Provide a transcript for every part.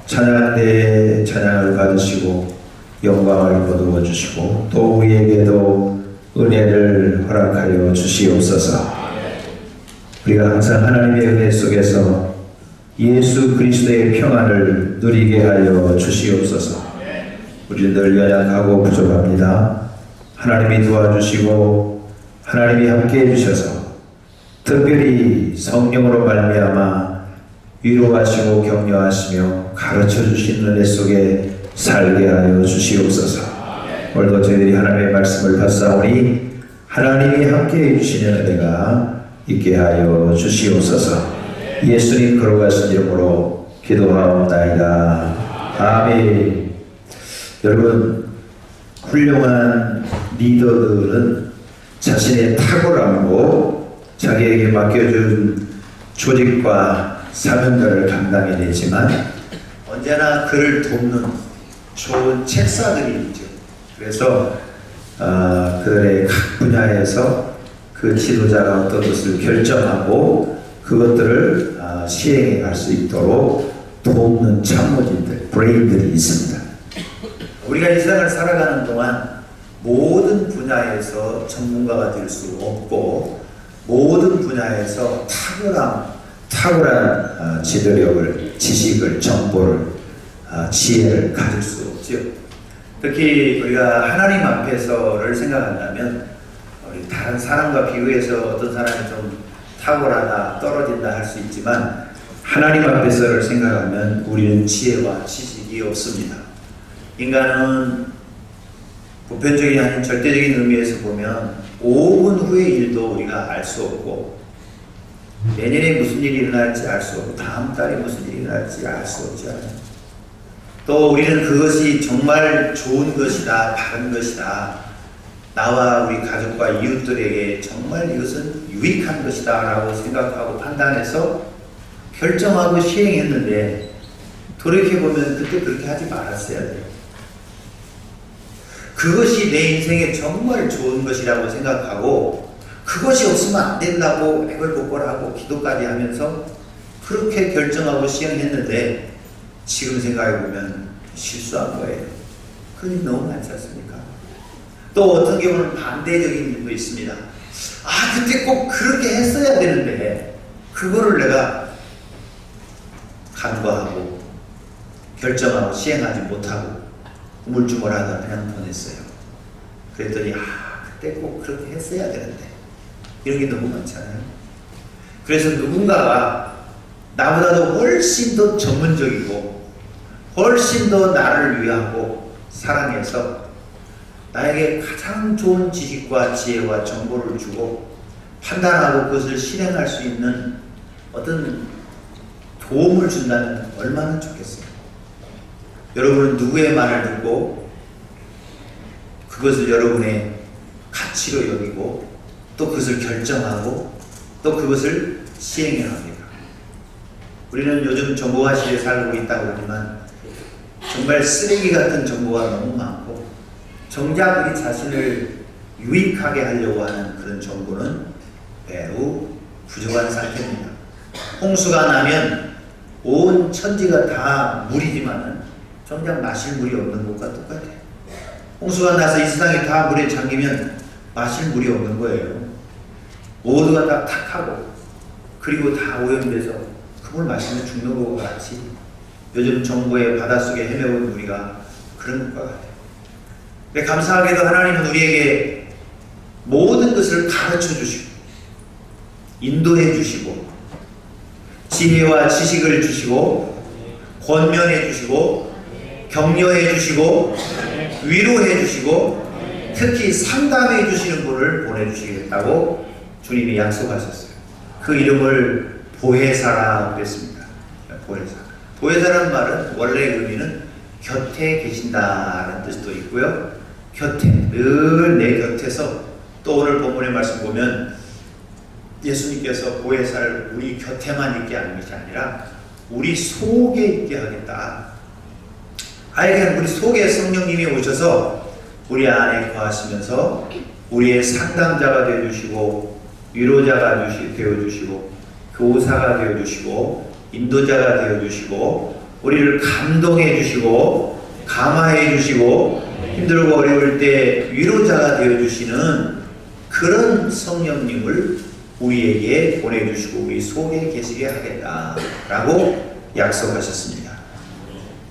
찬양 때 찬양을 받으시고 영광을 거두어 주시고 또 우리에게도 은혜를 허락하여 주시옵소서. 우리가 항상 하나님의 은혜 속에서 예수 그리스도의 평안을 누리게 하여 주시옵소서. 우리는 늘 연약하고 부족합니다. 하나님이 도와주시고 하나님이 함께 해주셔서 특별히 성령으로 말미암아 위로하시고 격려하시며 가르쳐주신 은혜 속에 살게 하여 주시옵소서. 오늘도 저희들이 하나님의 말씀을 받사오니 하나님이 함께 해주시는 은혜가 있게 하여 주시옵소서. 예수님 거룩하신 이름으로 기도하옵나이다. 아멘. 여러분, 훌륭한 리더들은 자신의 탁월함으로 자기에게 맡겨준 조직과 사명들을 감당해내지만 언제나 그를 돕는 좋은 책사들이 있죠. 그래서 그들의 각 분야에서 그 지도자가 어떤 것을 결정하고 그것들을 시행해 갈 수 있도록 돕는 참모진들, 브레인들이 있습니다. 우리가 이 세상을 살아가는 동안 모든 분야에서 전문가가 될 수 없고 모든 분야에서 탁월한 지도력을, 지식을, 정보를, 지혜를 가질 수 없죠. 특히 우리가 하나님 앞에서를 생각한다면 우리 다른 사람과 비교해서 어떤 사람이 좀 탁월하다, 떨어진다 할 수 있지만 하나님 앞에서를 생각하면 우리는 지혜와 지식이 없습니다. 인간은 보편적인 아닌 절대적인 의미에서 보면 5분 후의 일도 우리가 알 수 없고 내년에 무슨 일이 일어날지 알 수 없고 다음 달에 무슨 일이 일어날지 알 수 없지 않아요. 또 우리는 그것이 정말 좋은 것이다, 바른 것이다, 나와 우리 가족과 이웃들에게 정말 이것은 유익한 것이다 라고 생각하고 판단해서 결정하고 시행했는데 돌이켜보면 그때 그렇게 하지 말았어야 돼요. 그것이 내 인생에 정말 좋은 것이라고 생각하고 그것이 없으면 안 된다고 애걸복걸하고 기도까지 하면서 그렇게 결정하고 시행했는데 지금 생각해보면 실수한 거예요. 그게 너무 많지 않습니까? 또 어떤 경우는 반대적인 일도 있습니다. 그때 꼭 그렇게 했어야 되는데 그거를 내가 간과하고 결정하고 시행하지 못하고 우물쭈물하다 그냥 보냈어요. 그랬더니 그때 꼭 그렇게 했어야 되는데 이런 게 너무 많잖아요. 그래서 누군가가 나보다도 훨씬 더 전문적이고 훨씬 더 나를 위하고 사랑해서 나에게 가장 좋은 지식과 지혜와 정보를 주고 판단하고 그것을 실행할 수 있는 어떤 도움을 준다면 얼마나 좋겠어요. 여러분은 누구의 말을 듣고 그것을 여러분의 가치로 여기고 또 그것을 결정하고 또 그것을 시행해야 합니다. 우리는 요즘 정보화 시대에 살고 있다고 하지만 정말 쓰레기 같은 정보가 너무 많고 정작 우리 자신을 유익하게 하려고 하는 그런 정보는 매우 부족한 상태입니다. 홍수가 나면 온 천지가 다 물이지만은 정작 마실 물이 없는 것과 똑같아요. 홍수가 나서 이 세상이 다 물에 잠기면 마실 물이 없는 거예요. 모두가 다 탁하고 그리고 다 오염돼서 그 물 마시면 죽는 것과 같이 요즘 정부의 바닷속에 헤매온 우리가 그런 것과 같아요. 근데 감사하게도 하나님은 우리에게 모든 것을 가르쳐 주시고 인도해 주시고 지혜와 지식을 주시고 권면해 주시고 격려해 주시고 위로해 주시고 특히 상담해 주시는 분을 보내주시겠다고 주님이 약속하셨어요. 그 이름을 보혜사라 그랬습니다. 보혜사라는 말은 원래 의미는 곁에 계신다라는 뜻도 있고요. 곁에, 늘 내 곁에서 또 오늘 본문의 말씀 보면 예수님께서 보혜사를 우리 곁에만 있게 하는 것이 아니라 우리 속에 있게 하겠다. 아예 우리 속에 성령님이 오셔서 우리 안에 거하시면서 우리의 상담자가 되어주시고 위로자가 되어주시고 교사가 되어주시고 인도자가 되어주시고 우리를 감동해 주시고 감화해 주시고 힘들고 어려울 때 위로자가 되어 주시는 그런 성령님을 우리에게 보내주시고 우리 속에 계시게 하겠다라고 약속하셨습니다.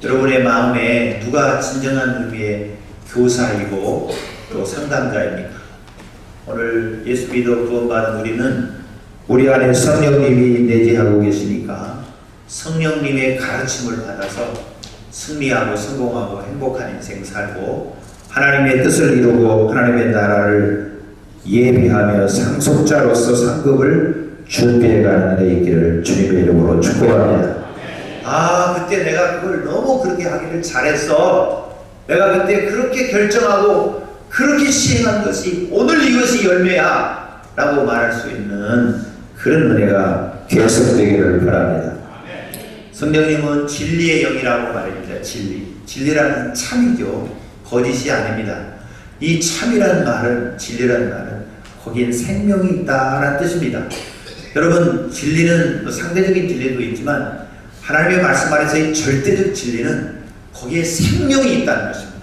여러분의 마음에 누가 진정한 의미의 교사이고 또 상담자입니까? 오늘 예수 믿어 구원받은 우리는 우리 안에 성령님이 내재하고 계시니까 성령님의 가르침을 받아서 승리하고 성공하고 행복한 인생 살고 하나님의 뜻을 이루고 하나님의 나라를 예비하며 상속자로서 상급을 준비해가는 데 있기를 주님의 이름으로 축복합니다. 그때 내가 그걸 너무 그렇게 하기를 잘했어. 내가 그때 그렇게 결정하고 그렇게 시행한 것이 오늘 이것이 열매야 라고 말할 수 있는 그런 은혜가 계속되기를 바랍니다. 성령님은 진리의 영이라고 말합니다. 진리라는 참이죠. 거짓이 아닙니다. 이 참이라는 말은, 진리라는 말은 거기엔 생명이 있다라는 뜻입니다. 여러분, 진리는 상대적인 진리도 있지만 하나님의 말씀 안에서의 절대적 진리는 거기에 생명이 있다는 것입니다.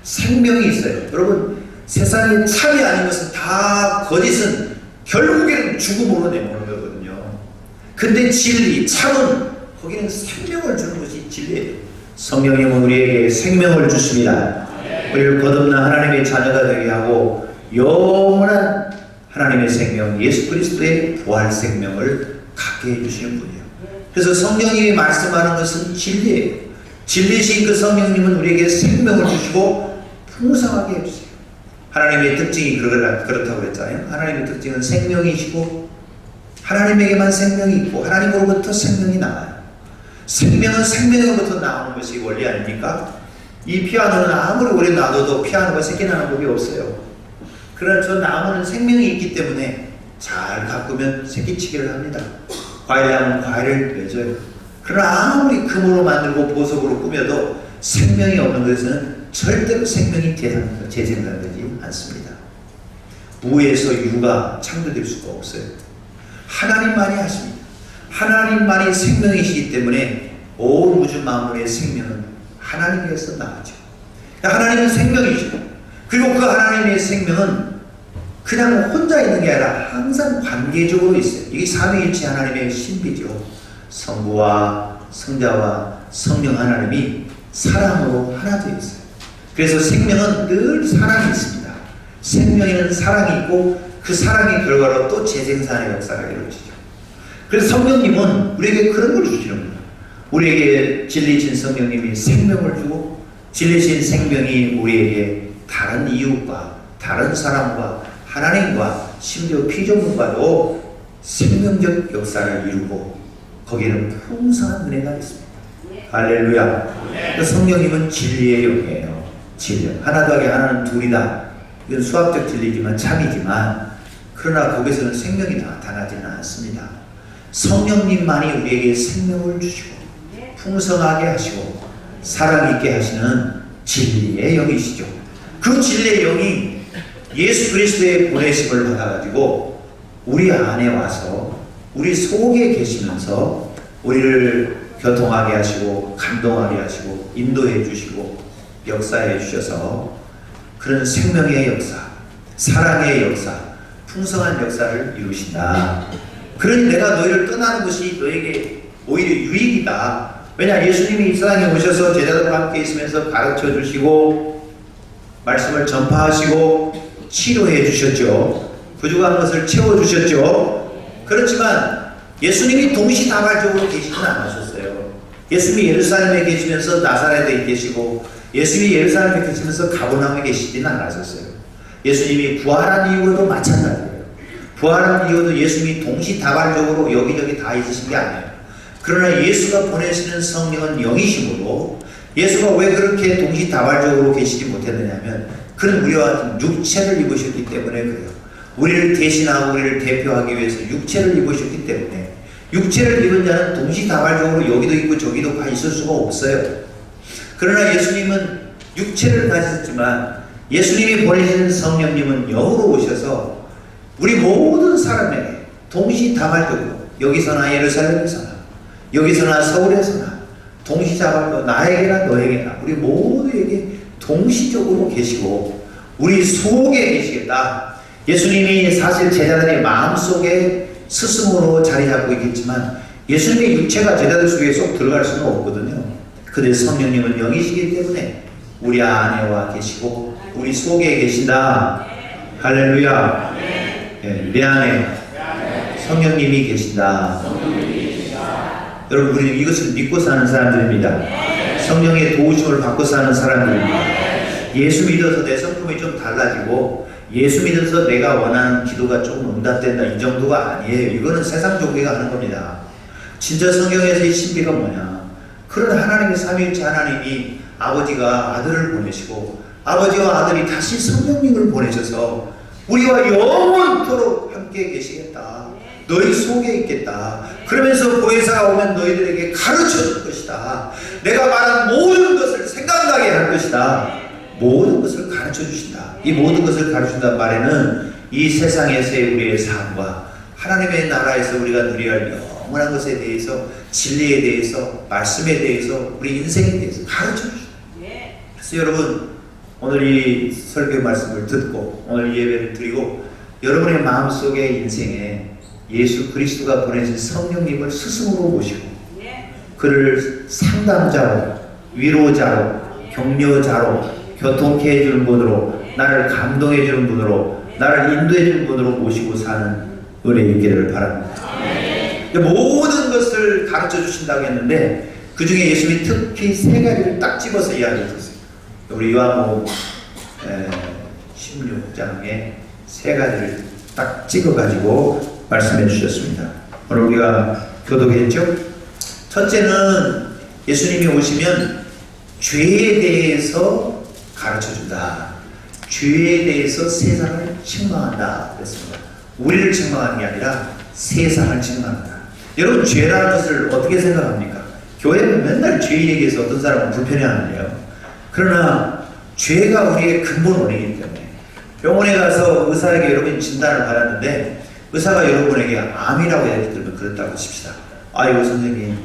생명이 있어요. 여러분, 세상에 참이 아닌 것은 다 거짓은 결국에는 죽음으로 내모는 거거든요. 근데 진리, 참은 거기는 생명을 주는 것이 진리예요. 성령님은 우리에게 생명을 주십니다. 우리를 거듭난 하나님의 자녀가 되게 하고 영원한 하나님의 생명, 예수 그리스도의 부활 생명을 갖게 해주시는 분이에요. 그래서 성령님이 말씀하는 것은 진리예요. 진리신 그 성령님은 우리에게 생명을 주시고 풍성하게 해주세요. 하나님의 특징이 그렇다고 그랬잖아요. 하나님의 특징은 생명이시고 하나님에게만 생명이 있고 하나님으로부터 생명이 나와요. 생명은 생명으로부터 나오는 것이 원리 아닙니까? 이 피아노는 아무리 오래 놔둬도 피아노가 새끼나는 법이 없어요. 그러나 저 나무는 생명이 있기 때문에 잘 가꾸면 새끼치기를 합니다. 과일나무는 과일을 맺어요. 그러나 아무리 금으로 만들고 보석으로 꾸며도 생명이 없는 것에는 절대로 생명이 재생산되지 않습니다. 무에서 유가 창조될 수가 없어요. 하나님만이 하십니다. 하나님만이 생명이시기 때문에 온 우주 만물의 생명은 하나님께서 나오죠. 하나님은 생명이시고 그리고 그 하나님의 생명은 그냥 혼자 있는 게 아니라 항상 관계적으로 있어요. 이게 삼위일체 하나님의 신비죠. 성부와 성자와 성령 하나님이 사랑으로 하나 되어 있어요. 그래서 생명은 늘 사랑이 있습니다. 생명에는 사랑이 있고 그 사랑의 결과로 또 재생산의 역사가 이루어지죠. 그래서 성령님은 우리에게 그런 걸 주시는 거예요. 우리에게 진리신 성령님이 생명을 주고 진리신 생명이 우리에게 다른 이웃과 다른 사람과 하나님과 심지어 피조물과도 생명적 역사를 이루고 거기에는 풍성한 은혜가 있습니다. 할렐루야. 그 성령님은 진리의 영이에요. 진리. 하나 더하기 하나는 둘이다. 이건 수학적 진리지만 참이지만 그러나 거기서는 생명이 나타나지는 않습니다. 성령님만이 우리에게 생명을 주시고 풍성하게 하시고 사랑 있게 하시는 진리의 영이시죠. 그 진리의 영이 예수 그리스도의 보내심을 받아가지고 우리 안에 와서 우리 속에 계시면서 우리를 교통하게 하시고 감동하게 하시고 인도해 주시고 역사해 주셔서 그런 생명의 역사, 사랑의 역사, 풍성한 역사를 이루신다. 그러니 내가 너희를 떠나는 것이 너에게 오히려 유익이다. 왜냐, 예수님이 이 세상에 오셔서 제자들과 함께 있으면서 가르쳐 주시고 말씀을 전파하시고 치료해 주셨죠. 부족한 것을 채워 주셨죠. 그렇지만 예수님이 동시다발적으로 계시지는 않으셨어요. 예수님이 예루살렘에 계시면서 나사렛에 계시고 예수님이 예루살렘에 계시면서 가버나움에 계시지는 않으셨어요. 예수님이 부활한 이후로도 마찬가지예요. 부활한 이후도 예수님이 동시다발적으로 여기저기 다 있으신 게 아니에요. 그러나 예수가 보내시는 성령은 영이시므로 예수가 왜 그렇게 동시다발적으로 계시지 못했느냐면 그는 우리와 같은 육체를 입으셨기 때문에 그래요. 우리를 대신하고 우리를 대표하기 위해서 육체를 입으셨기 때문에 육체를 입은 자는 동시다발적으로 여기도 있고 저기도 가 있을 수가 없어요. 그러나 예수님은 육체를 가졌지만 예수님이 보내시는 성령님은 영으로 오셔서 우리 모든 사람에게 동시다발적으로 여기서나 예루살렘에서나 여기서나 서울에서나 동시자발로 나에게나 너에게나 우리 모두에게 동시적으로 계시고 우리 속에 계시겠다. 예수님이 사실 제자들의 마음속에 스승으로 자리 잡고 있겠지만 예수님의 육체가 제자들 속에 쏙 들어갈 수는 없거든요. 그런데 성령님은 영이시기 때문에 우리 안에와 계시고 우리 속에 계신다. 할렐루야. 네, 내 안에 성령님이 계신다. 여러분, 우리는 이것을 믿고 사는 사람들입니다. 성령의 도우심을 받고 사는 사람들입니다. 예수 믿어서 내 성품이 좀 달라지고 예수 믿어서 내가 원하는 기도가 조금 응답된다, 이 정도가 아니에요. 이거는 세상 종교가 하는 겁니다. 진짜 성경에서의 신비가 뭐냐? 그런 하나님의 삼위일체 하나님이 아버지가 아들을 보내시고 아버지와 아들이 다시 성령님을 보내셔서 우리와 영원토록 함께 계시겠다. 너희 속에 있겠다. 그러면서 보혜사가 오면 너희들에게 가르쳐 줄 것이다. 내가 말한 모든 것을 생각나게 할 것이다. 모든 것을 가르쳐 주신다. 이 모든 것을 가르친다는 말에는 이 세상에서의 우리의 삶과 하나님의 나라에서 우리가 누려야 할 영원한 것에 대해서, 진리에 대해서, 말씀에 대해서, 우리 인생에 대해서 가르쳐 주신다. 그래서 여러분, 오늘 이 설교 말씀을 듣고 오늘 예배를 드리고 여러분의 마음속에 인생에 예수 그리스도가 보내신 성령님을 스승으로 모시고 그를 상담자로, 위로자로, 격려자로, 교통케 해주는 분으로, 나를 감동해 주는 분으로, 나를 인도해 주는 분으로 모시고 사는 은혜 있기를 바랍니다. 모든 것을 가르쳐 주신다고 했는데 그 중에 예수님이 특히 세 가지를 딱 집어서 이야기했어요. 우리 요한복음 16장에 세 가지를 딱 찍어가지고 말씀해 주셨습니다. 오늘 우리가 교독했죠? 첫째는 예수님이 오시면 죄에 대해서 가르쳐 준다. 죄에 대해서 세상을 책망한다. 그랬습니다. 우리를 책망하는 게 아니라 세상을 책망한다. 여러분, 죄라는 것을 어떻게 생각합니까? 교회는 맨날 죄 얘기해서 어떤 사람은 불편해하는데요. 그러나 죄가 우리의 근본 원인이기 때문에 병원에 가서 의사에게 여러분이 진단을 받았는데 의사가 여러분에게 암이라고 예를 들면 그렇다고 하십시다. 아이고 선생님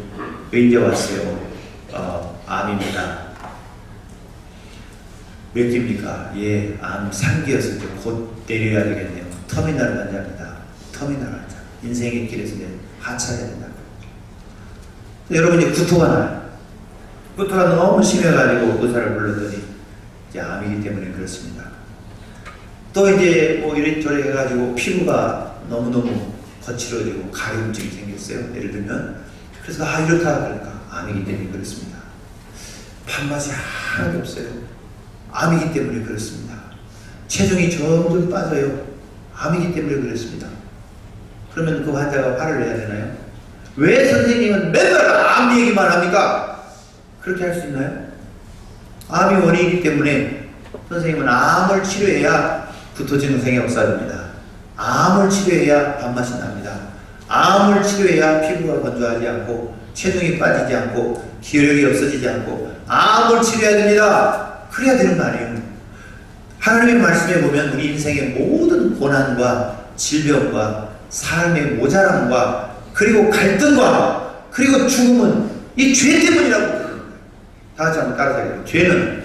왜 이제 왔어요? 암입니다. 몇 기입니까? 예, 암 3기였을 때 곧 내려야 되겠네요. 터미널 환자입니다. 터미널 환자. 인생의 길에서 이제 하차해야 된다고. 여러분이 구토가 나요. 구토가 너무 심해가지고 의사를 불렀더니 이제 암이기 때문에 그렇습니다. 또 이제 뭐 이래저래 해가지고 피부가 너무너무 거칠어지고 가려움증이 생겼어요. 예를 들면. 그래서 이렇다 그러니까 암이기 때문에 그렇습니다. 밥맛이 하나도 없어요. 암이기 때문에 그렇습니다. 체중이 점점 빠져요. 암이기 때문에 그렇습니다. 그러면 그 환자가 화를 내야 되나요? 왜 선생님은 맨날 암 얘기만 합니까? 그렇게 할 수 있나요? 암이 원인이기 때문에 선생님은 암을 치료해야 구토 증상이 없어집니다. 암을 치료해야 밥맛이 납니다. 암을 치료해야 피부가 건조하지 않고 체중이 빠지지 않고 기력이 없어지지 않고 암을 치료해야 됩니다. 그래야 되는 거 아니에요. 하나님의 말씀에 보면 우리 인생의 모든 고난과 질병과 삶의 모자람과 그리고 갈등과 그리고 죽음은 이 죄 때문이라고 부르는 거예요. 다 같이 한번 따라서 죄는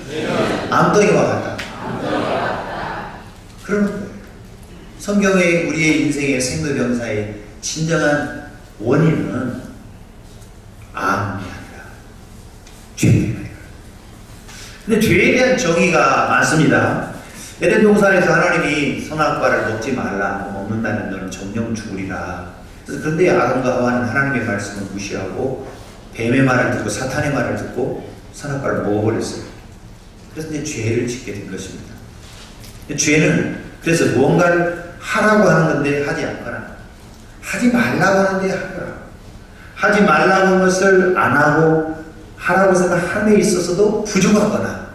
암덩이와 같다. 그러는 거예요. 성경의 우리의 인생의 생로병사의 진정한 원인은 암이 아니라 죄입니다. 근데 죄에 대한 정의가 많습니다. 에덴 동산에서 하나님이 선악과를 먹지 말라, 먹는다면 너는 정령 죽으리라. 그런데 아담과 하와는 하나님의 말씀을 무시하고 뱀의 말을 듣고 사탄의 말을 듣고 선악과를 먹어버렸어요. 그래서 이제 죄를 짓게 된 것입니다. 죄는 그래서 무언가를 하라고 하는 건데 하지 않거나 하지 말라고 하는데 하거나 하지 말라고 하는 것을 안 하고 하라고 생각함에 있어서도 부족하거나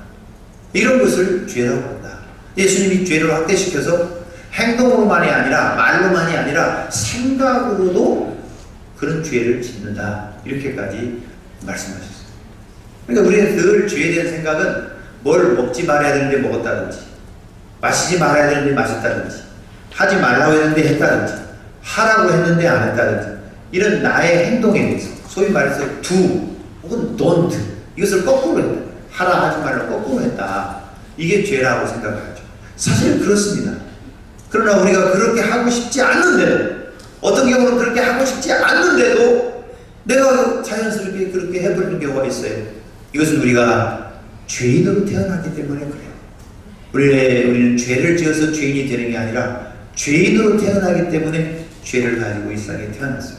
이런 것을 죄라고 한다. 예수님이 죄를 확대시켜서 행동으로만이 아니라 말로만이 아니라 생각으로도 그런 죄를 짓는다. 이렇게까지 말씀하셨어요. 그러니까 우리는 늘 죄에 대한 생각은 뭘 먹지 말아야 되는데 먹었다든지 마시지 말아야 되는데 마셨다든지 하지 말라고 했는데 했다든지 하라고 했는데 안 했다든지 이런 나의 행동에 대해서 소위 말해서 do 혹은 don't 이것을 거꾸로 했다. 하라 하지 말라 거꾸로 했다. 이게 죄라고 생각하죠. 사실 그렇습니다. 그러나 우리가 그렇게 하고 싶지 않는데도, 어떤 경우는 그렇게 하고 싶지 않는데도 내가 자연스럽게 그렇게 해버리는 경우가 있어요. 이것은 우리가 죄인으로 태어났기 때문에 그래요. 우리는 죄를 지어서 죄인이 되는 게 아니라 죄인으로 태어나기 때문에 죄를 가지고 이 세상에 태어났어요.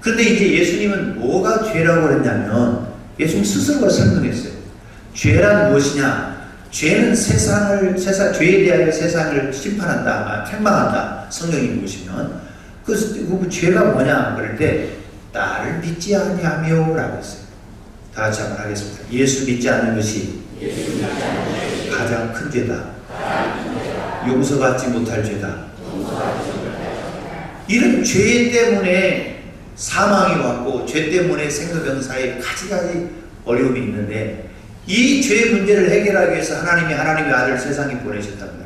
그런데 이제 예수님은 뭐가 죄라고 그랬냐면 예수님 스스로가 설명했어요. 죄란 무엇이냐? 죄는 죄에 대하여 세상을 심판한다, 책망한다. 성경이 보시면 그 죄가 뭐냐? 그럴 때 나를 믿지 아니하며 라고 했어요. 다 같이 한번 하겠습니다. 예수 믿지 않는 것이 가장 큰 죄다. 용서받지 못할 죄다. 이런 죄 때문에 사망이 왔고 죄 때문에 생로병사에 가지가지 어려움이 있는데 이 죄 문제를 해결하기 위해서 하나님의 아들 세상에 보내셨단 말이에요.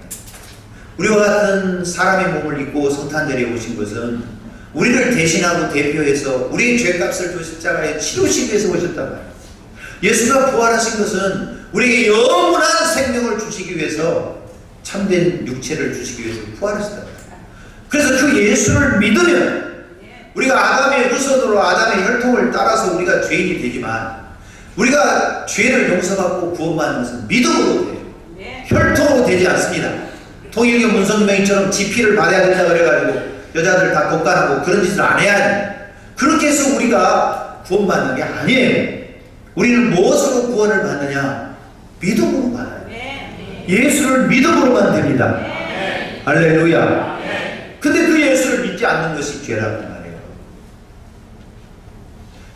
우리와 같은 사람의 몸을 입고 성탄절에 오신 것은 우리를 대신하고 대표해서 우리의 죄값을 주 십자가에 치르시기 위해서 오셨단 말이에요. 예수가 부활하신 것은 우리에게 영원한 생명을 주시기 위해서 참된 육체를 주시기 위해서 부활하셨단 말이에요. 그래서 그 예수를 믿으면 우리가 아담의 후손으로 아담의 혈통을 따라서 우리가 죄인이 되지만 우리가 죄를 용서받고 구원받는 것은 믿음으로 돼요. 혈통으로 되지 않습니다. 통일교 문선명이처럼 지피를 받아야 된다 그래가지고 여자들 다 독간하고 그런 짓을 안 해야 돼. 그렇게 해서 우리가 구원받는 게 아니에요. 우리는 무엇으로 구원을 받느냐? 믿음으로 받아요. 예수를 믿음으로만 됩니다. 할렐루야. 근데 그 예수를 믿지 않는 것이 죄라고 말해요.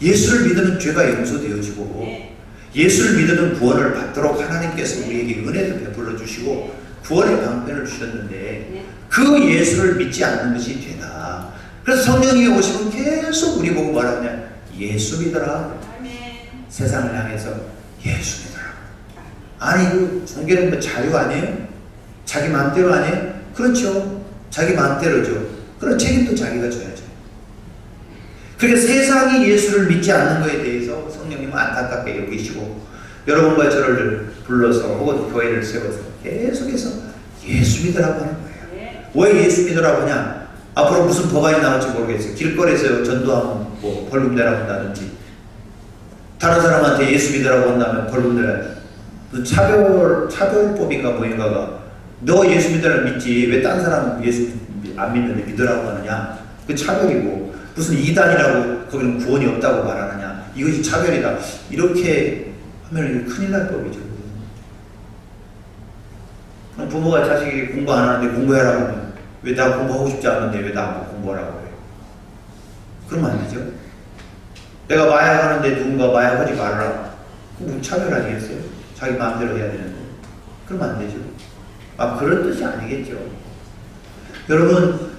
예수를 믿으면 죄가 용서되어지고 예수를 믿으면 구원을 받도록 하나님께서 우리에게 은혜를 베풀어 주시고 구원의 방편을 주셨는데 그 예수를 믿지 않는 것이 죄다. 그래서 성령이 오시면 계속 우리 보고 말하냐? 예수 믿어라. 세상을 향해서 예수 믿어라. 아니 그 종교는 뭐 자유 아니에요? 자기 마음대로 아니에요? 그렇죠. 자기 마음대로죠. 그런 책임도 자기가 져야죠. 그러니까 세상이 예수를 믿지 않는 것에 대해서 성령님은 안타깝게 여기시고 여러분과 저를 불러서 혹은 교회를 세워서 계속해서 예수 믿으라고 하는 거예요. 왜 예수 믿으라고 하냐? 앞으로 무슨 법안이 나올지 모르겠어요. 길거리에서 전도하면 뭐 벌금 내라고 한다든지 다른 사람한테 예수 믿으라고 한다면 벌금 내라. 차별법인가 뭐인가가 너 예수 믿으라 믿지 왜 딴 사람 예수 안 믿는데 믿으라고 하느냐? 그 차별이고 무슨 이단이라고 거기는 구원이 없다고 말하느냐? 이것이 차별이다. 이렇게 하면 큰일 날 법이죠. 부모가 자식이 공부 안 하는데 공부해라고 하면 왜 나 공부하고 싶지 않은데 왜 나 공부하라고 해요? 그러면 안 되죠. 내가 마약하는데 누군가 마약하지 말아라. 그럼 차별 아니겠어요? 자기 마음대로 해야 되는데. 그러면 안 되죠. 그런 뜻이 아니겠죠. 여러분,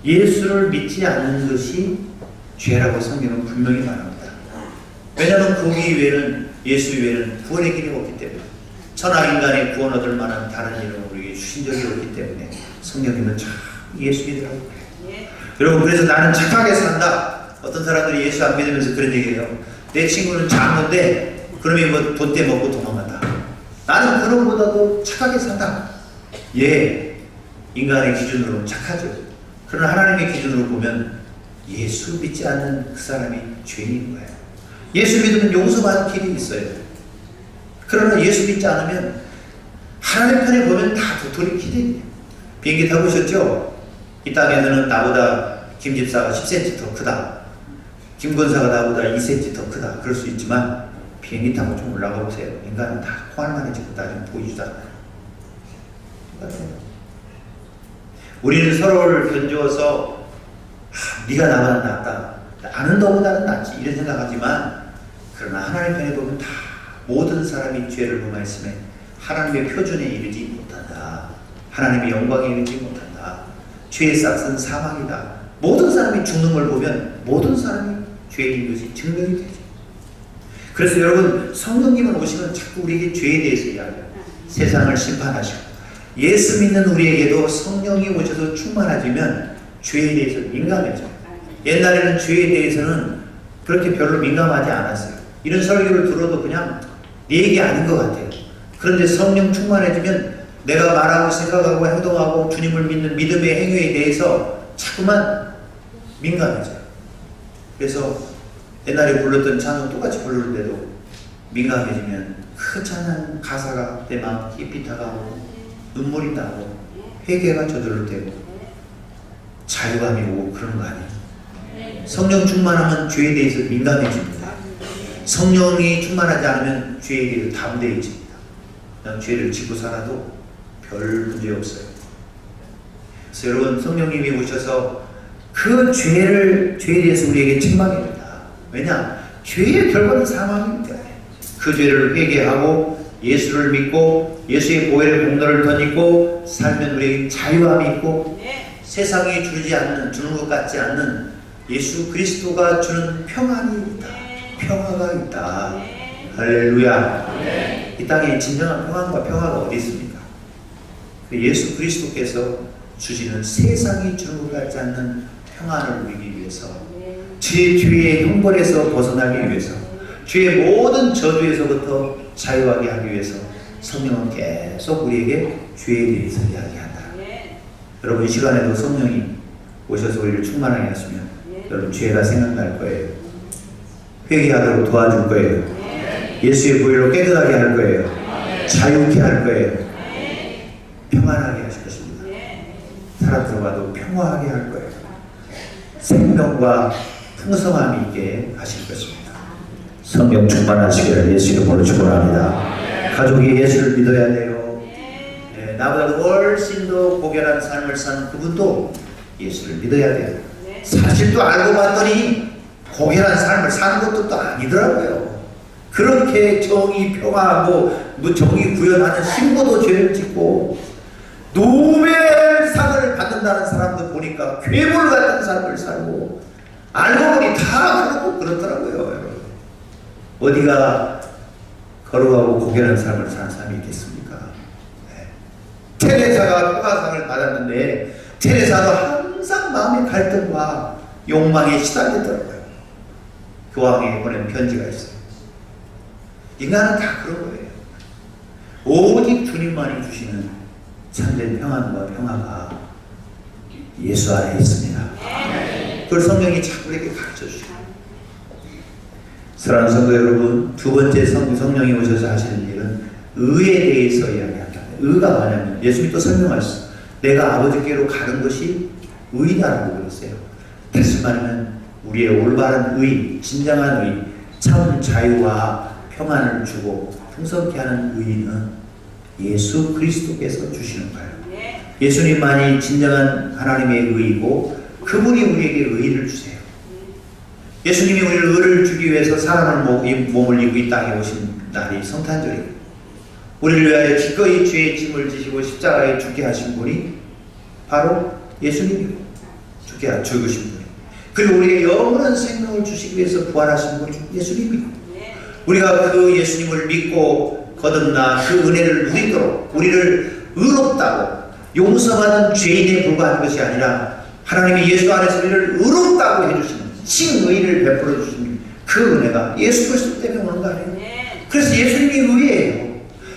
예수를 믿지 않는 것이 죄라고 성경은 분명히 말합니다. 왜냐하면 거기 이외에는, 예수 이외에는 구원의 길이 없기 때문에, 천하 인간의 구원 얻을 만한 다른 이름을 우리에게 주신 적이 없기 때문에 성경님은 참 예수 믿으라고 그래요. 여러분, 그래서 나는 착하게 산다. 어떤 사람들이 예수 안 믿으면서 그런 얘기해요. 내 친구는 작은데 그러면 뭐 돈 떼먹고 도망간다. 나는 그런 보다도 착하게 산다. 예, 인간의 기준으로는 착하죠. 그러나 하나님의 기준으로 보면 예수 믿지 않는 그 사람이 죄인인 거예요. 예수 믿으면 용서받는 길이 있어요. 그러나 예수 믿지 않으면 하나님 편에 보면 다 도토리 기대예요. 비행기 타보셨죠? 이 땅에서는 나보다 김 집사가 10cm 더 크다. 김 권사가 나보다 2cm 더 크다. 그럴 수 있지만 비행기 타고 좀 올라가 보세요. 인간은 다 코알만해 지고 나중에 보이지도 않아요. 우리는 서로를 견주어서 네가 나보다 낫다. 나는 너보다는 낫지. 이런 생각하지만 그러나 하나님 편에 보면 다 모든 사람이 죄를 범하였음에 하나님의 표준에 이르지 못한다. 하나님의 영광에 이르지 못한다. 죄의 싹은 사망이다. 모든 사람이 죽는 걸 보면 모든 사람이 죄인 것이 증명이 되죠. 그래서 여러분, 성령님은 오시면 자꾸 우리에게 죄에 대해서 이야기해요. 세상을 심판하시고 예수 믿는 우리에게도 성령이 오셔서 충만해지면 죄에 대해서 민감해져요. 옛날에는 죄에 대해서는 그렇게 별로 민감하지 않았어요. 이런 설교를 들어도 그냥 내 얘기 아닌 것 같아요. 그런데 성령 충만해지면 내가 말하고 생각하고 행동하고 주님을 믿는 믿음의 행위에 대해서 자꾸만 민감해져요. 그래서 옛날에 불렀던 찬송 똑같이 부르는데도 민감해지면 그 찬양 가사가 내 마음 깊이 다가오고 눈물이 나고 회개가 저절로 되고 자유감이 오고 그런 거 아니에요. 성령 충만하면 죄에 대해서 민감해집니다. 성령이 충만하지 않으면 죄에 대해서 담대해집니다. 그냥 죄를 지고 살아도 별 문제 없어요. 그래서 여러분, 성령님이 오셔서 그 죄에 대해서 우리에게 책망입니다. 왜냐? 죄의 결과는 사망입니다. 그 죄를 회개하고 예수를 믿고 예수의 보혈의 공로를 덧입고 살면 우리에게 자유함이 있고 세상이 주는 것 같지 않는 예수 그리스도가 주는 평안이 있다. 평화가 있다. 할렐루야. 이 땅에 진정한 평안과 평화가 어디 있습니까? 예수 그리스도께서 주시는 세상이 주는 것 같지 않는 평안을 누리기 위해서, 죄의 형벌에서 벗어나기 위해서, 죄의 모든 저주에서부터 자유하게 하기 위해서 성령은 계속 우리에게 죄에 대해서 이야기한다. 여러분, 이 시간에도 성령이 오셔서 우리를 충만하게 하시면 여러분 죄가 생각날 거예요. 회개하도록 도와줄 거예요. 예수의 보혈로 깨끗하게 할 거예요. 자유케 할 거예요. 평안하게 하실 것입니다. 사람 들어가도 평화하게 할 거예요. 생명과 풍성함이 있게 하실 것입니다. 성령 충만하시기를 예수 이름으로 축원합니다. 가족이 예수를 믿어야 돼요. 나보다 훨씬 더 고결한 삶을 사는 그분도 예수를 믿어야 돼요. 사실 또 알고 봤더니 고결한 삶을 사는 것도 또 아니더라고요. 그렇게 정의 평화하고 정의 구현하는 신고도 죄를 짓고 노벨상을 받는다는 사람도 보니까 괴물 같은 삶을 살고 알고 보니 다 그러고 그렇더라고요. 여러분, 어디가 걸어가고 고결한 삶을 사는 사람이 있겠습니까? 테레사가 평화상을 받았는데 테레사도 항상 마음의 갈등과 욕망에 시달렸더라고요. 교황에 보낸 편지가 있어요. 인간은 다 그런 거예요. 오직 주님만이 주시는 참된 평안과 평화가 예수 안에 있습니다. 그걸 성령이 자꾸 이렇게 가르쳐 주시고, 사랑하는 성도 여러분, 두 번째 성령이 오셔서 하시는 일은 의에 대해서 이야기합니다. 의가 뭐냐면 예수님이 또 설명하셨어요. 내가 아버지께로 가는 것이 의다라고 그랬어요. 다시 말하면 우리의 올바른 의, 진정한 의, 참 자유와 평안을 주고 풍성케 하는 의는 예수 그리스도께서 주시는 거예요. 예수님만이 진정한 하나님의 의이고 그분이 우리에게 의를 주세요. 예수님이 우리를 의를 주기 위해서 사람을 몸을 입고 이 땅에 오신 날이 성탄절이고, 우리를 위하여 기꺼이 죄의 짐을 지시고 십자가에 죽게 하신 분이 바로 예수님이고, 죽으신 분이, 그리고 우리에게 영원한 생명을 주시기 위해서 부활하신 분이 예수님이고, 우리가 그 예수님을 믿고 거듭나 그 은혜를 누리도록 우리를 의롭다고 용서받은 죄인에 불과한 것이 아니라 하나님이 예수 안에서 우리를 의롭다고 해주시는 칭의를 베풀어 주신 그 은혜가 예수 그리스도 때문에 오는 거 아니에요? 그래서 예수님이 의예요.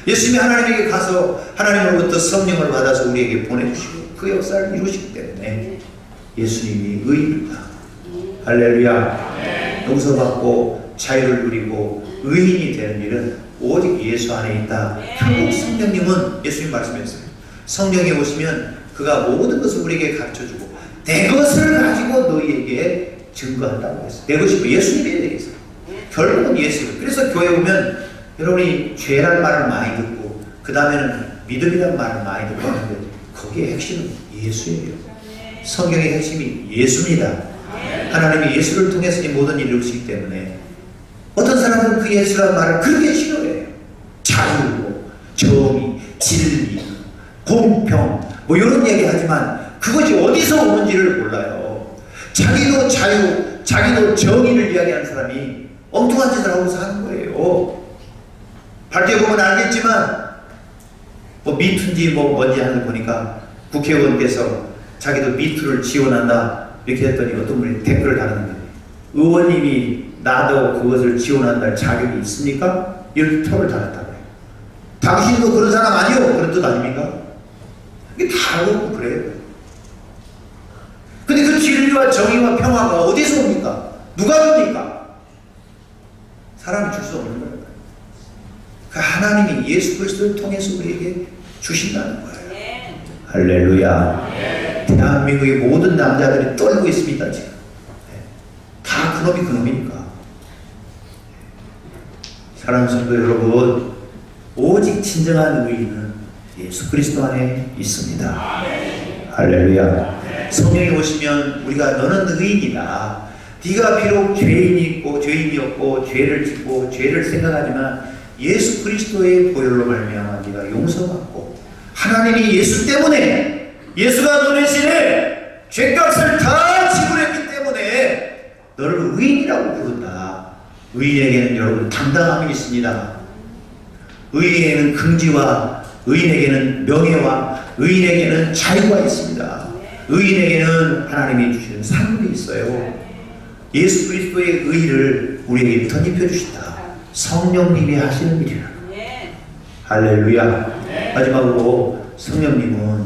예수님이 하나님에게 가서 하나님으로부터 성령을 받아서 우리에게 보내주시고 그 역사를 이루시기 때문에 예수님이 의입니다. 할렐루야. 용서받고 자유를 누리고 의인이 되는 일은 오직 예수 안에 있다. 결국 성령님은 예수님 말씀했어요. 성령이 오시면 그가 모든 것을 우리에게 가르쳐주고 내 것을 가지고 너희에게 증거한다고 했어요. 내 것이 예수님에 대해서. 결국은 예수님. 그래서 교회 오면 여러분이 죄란 말을 많이 듣고 그 다음에는 믿음이란 말을 많이 듣고 하는데 거기에 핵심은 예수예요. 성경의 핵심이 예수입니다. 하나님이 예수를 통해서 이 모든 일을 이루시기 때문에 어떤 사람은 그 예수라는 말을 그렇게 싫어해요. 자유, 정의, 진리, 공평 뭐 이런 얘기 하지만 그것이 어디서 오는지를 몰라요. 자기도 자유, 자기도 정의를 이야기하는 사람이 엉뚱한 짓을 하고 사는 거예요. 밝게 보면 알겠지만 뭐 미투인지 뭐 뭔지 하는 거 보니까 국회의원께서 자기도 미투를 지원한다 이렇게 했더니 어떤 분이 댓글을 달았는데 의원님이 나도 그것을 지원한다는 자격이 있습니까? 이렇게 표를 달았다고 해요. 당신도 그런 사람 아니요? 그런 뜻 아닙니까? 이게 다 알고 그래요. 근데 그 진리와 정의와 평화가 어디서 옵니까? 누가 줍니까? 사람이 줄 수 없는 거예요. 그 하나님이 예수 그리스도를 통해서 우리에게 주신다는 거예요. 할렐루야. 대한민국의 모든 남자들이 떨고 있습니다, 지금. 다 그놈이 그놈이니까. 사랑하는 성도 여러분, 오직 진정한 의인은 예수 그리스도 안에 있습니다. 할렐루야. 성령이 오시면 우리가 너는 의인이다. 네가 비록 죄인이었고 죄를 짓고 죄를 생각하지만 예수 그리스도의 보혈로 말미암아 네가 용서받고 하나님이 예수 때문에 예수가 너 대신에 죄값을 다 지불했기 때문에 너를 의인이라고 부른다. 의인에게는 여러분 당당함이 있습니다. 의인에게는 긍지와 의인에게는 명예와 의인에게는 자유가 있습니다. 의인에게는 하나님이 주시는 상급이 있어요. 예수 그리스도의 의를 우리에게 덧입혀 주신다. 성령님이 하시는 일이라. 할렐루야. 마지막으로 성령님은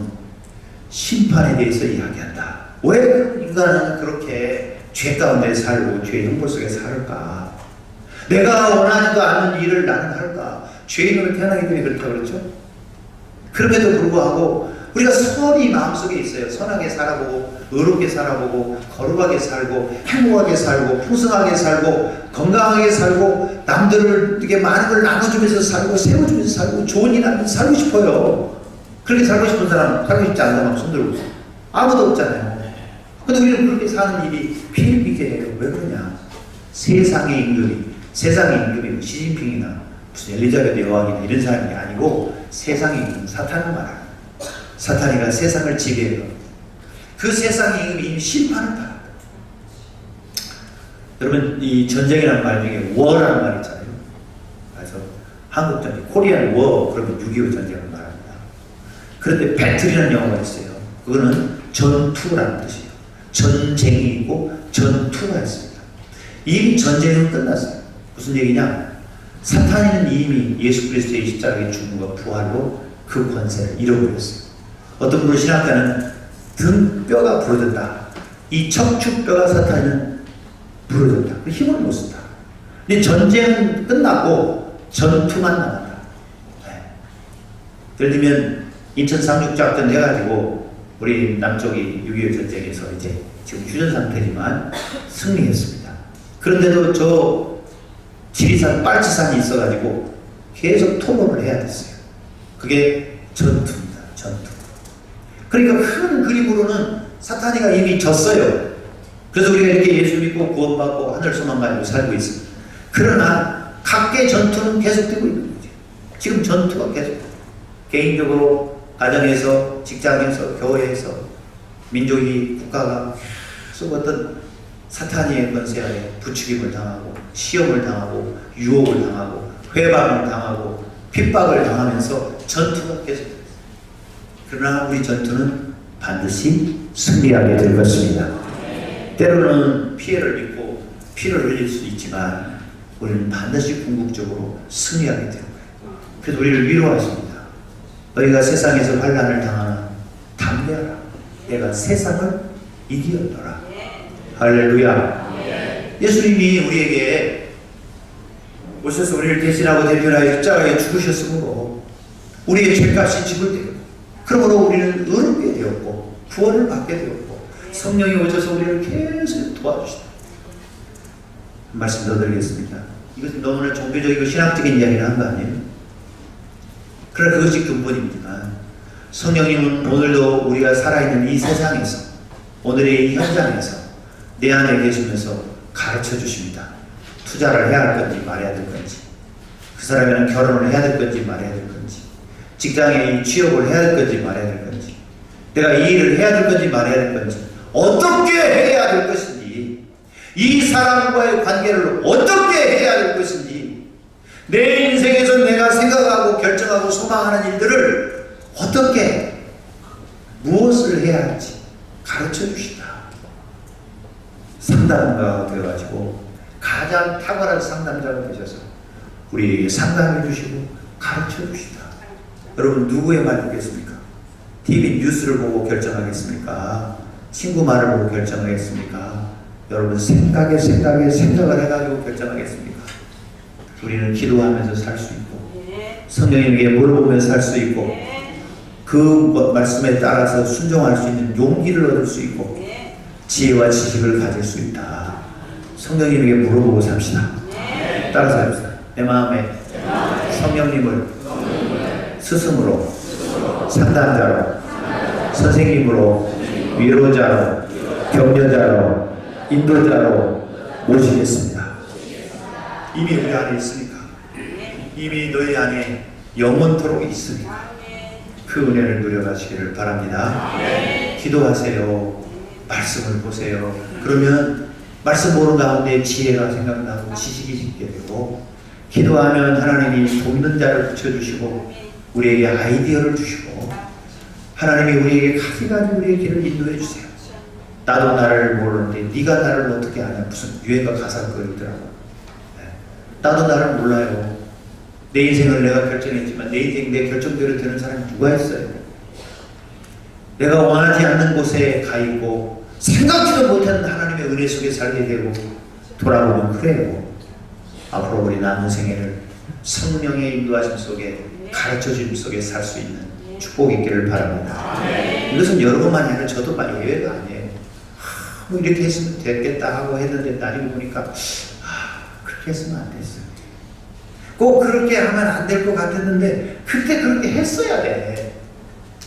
심판에 대해서 이야기한다. 왜 인간은 그렇게 죄 가운데 살고 죄의 형벌 속에 살까? 내가 원하지도 않는 일을 나는 할까? 죄인으로 태어나기 때문에 그렇다고 그랬죠? 그럼에도 불구하고 우리가 선이 마음속에 있어요. 선하게 살아보고 의롭게 살아보고 거룩하게 살고 행복하게 살고 풍성하게 살고 건강하게 살고 남들을 이렇게 많은 걸 나눠주면서 살고 세워주면서 살고 좋은 일 하면서 살고 싶어요. 그렇게 살고 싶은 사람, 살고 싶지 않는 사람 손 들고 아무도 없잖아요. 근데 우리는 그렇게 사는 일이 피해비게 해요. 왜 그러냐? 세상의 임금이 시진핑이나 무슨 엘리자베트 여왕이나 이런 사람이 아니고 세상의 임금 사탄을 말합니다. 사탄이가 세상을 지배해요. 그 세상의 임금이 이미 심판을 받았다. 여러분 이 전쟁이라는 말 중에 워라는 말 있잖아요. 그래서 한국 전쟁, 코리안 워 그러면 6.25 전쟁을 말합니다. 그런데 배틀이라는 영어가 있어요. 그거는 전투라는 뜻이에요. 전쟁이 있고 전투가 있습니다. 이미 전쟁은 끝났어요. 무슨 얘기냐? 사탄이는 이미 예수 그리스도의 십자가의 죽음과 부활로 그 권세를 잃어버렸어요. 어떤 분은 신학자는 등뼈가 부러졌다. 이 척추뼈가 사탄은 부러졌다. 힘을 못 쓴다. 근데 전쟁은 끝났고 전투만 남았다. 네. 예를 들면 인천 상륙작전 해가지고 우리 남쪽이 6.25 전쟁에서 이제 지금 휴전 상태지만 승리했습니다. 그런데도 저 지리산 빨치산이 있어가지고 계속 토론을 해야 됐어요. 그게 전투입니다. 전투. 그러니까 큰 그림으로는 사탄이가 이미 졌어요. 그래서 우리가 이렇게 예수 믿고 구원받고 하늘 소망 가지고 살고 있습니다. 그러나 각계 전투는 계속되고 있는 거죠. 지금 전투가 계속돼요. 개인적으로 가정에서 직장에서 교회에서 민족이 국가가 어떤 사탄의 권세 아래 부추김을 당하고 시험을 당하고 유혹을 당하고 회방을 당하고 핍박을 당하면서 전투가 계속돼요. 그러나 우리 전투는 반드시 승리하게 될 것입니다. 때로는 피해를 입고 피를 흘릴 수 있지만 우리는 반드시 궁극적으로 승리하게 되는 거예요. 그래서 우리를 위로하십니다. 너희가 세상에서 환난을 당하나 담대하라. 내가 세상을 이기었노라. 할렐루야. 예수님이 우리에게 오셔서 우리를 대신하고 대변하여 십자가에 죽으셨으므로 우리의 죄값이 지불되고 그러므로 우리는 의롭게 되었고 구원을 받게 되었고 성령이 오셔서 우리를 계속 도와주시다. 한 말씀 더 드리겠습니다. 이것은 너무나 종교적이고 신학적인 이야기를 한 거 아니에요? 그러나 그것이 근본입니다만 성령님은 오늘도 우리가 살아있는 이 세상에서 오늘의 이 현장에서 내 안에 계시면서 가르쳐 주십니다. 투자를 해야 할 건지 말해야 될 건지 그 사람이랑 결혼을 해야 될 건지 말해야 될 건지 직장에 취업을 해야 될 건지 말해야 될 건지 내가 이 일을 해야 될 건지 말해야 될 건지 어떻게 해야 될 것인지 이 사람과의 관계를 어떻게 해야 될 것인지 내 인생에서 내가 생각하고 결정하고 소망하는 일들을 어떻게 무엇을 해야 할지 가르쳐 주시다. 상담가가 되어가지고 가장 탁월한 상담자가 되셔서 우리에게 상담해 주시고 가르쳐 주시다. 여러분 누구의 말 듣겠습니까? TV 뉴스를 보고 결정하겠습니까? 친구 말을 보고 결정하겠습니까? 여러분 생각을 해가지고 결정하겠습니까? 우리는 기도하면서 살 수 있고 성령님에게 물어보며 살 수 있고 그 말씀에 따라서 순종할 수 있는 용기를 얻을 수 있고 지혜와 지식을 가질 수 있다. 성령님에게 물어보고 삽시다. 따라서 합시다. 내 마음에 성령님을 스승으로, 상담자로, 선생님으로, 위로자로, 격려자로, 인도자로 모시겠습니다. 이미 우리 안에 있으니까, 이미 너희 안에 영원토록 있으니까 그 은혜를 누려가시기를 바랍니다. 기도하세요. 말씀을 보세요. 그러면 말씀 보는 가운데 지혜가 생각나고 지식이 생기게 되고, 기도하면 하나님이 돕는 자를 붙여주시고 우리에게 아이디어를 주시고 하나님이 우리에게 가지가지 우리의 길을 인도해 주세요. 나도 나를 모르는데 네가 나를 어떻게 아냐. 무슨 유행가 가사가 그러더라고. 나도 나를 몰라요. 내 인생을 내가 결정했지만 내 인생 내 결정대로 되는 사람이 누가 있어요. 내가 원하지 않는 곳에 가 있고 생각지도 못한 하나님의 은혜 속에 살게 되고 돌아보면 그래요. 앞으로 우리 남은 생애를 성령의 인도하심 속에 가르쳐주심 속에 살 수 있는 축복이 있기를 바랍니다. 이것은 여러분만이 아니라 저도 예외가 아니에요. 뭐 이렇게 했으면 됐겠다 하고 했는데 나중에 보니까 그렇게 했으면 안 됐어요. 꼭 그렇게 하면 안 될 것 같았는데 그때 그렇게 했어야 돼.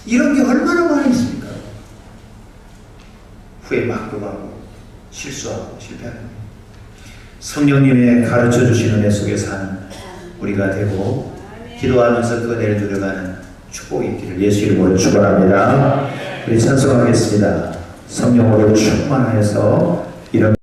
이런 게 얼마나 많이 있습니까? 후에 막고 가고 실수하고 실패하는 성령님의 가르쳐 주시는 은혜 속에 사는 우리가 되고 기도하면서 그 은혜를 누려가는 축복이 있기를 예수 이름으로 축원합니다. 우리 찬송하겠습니다. 성령으로 충만하여서 이런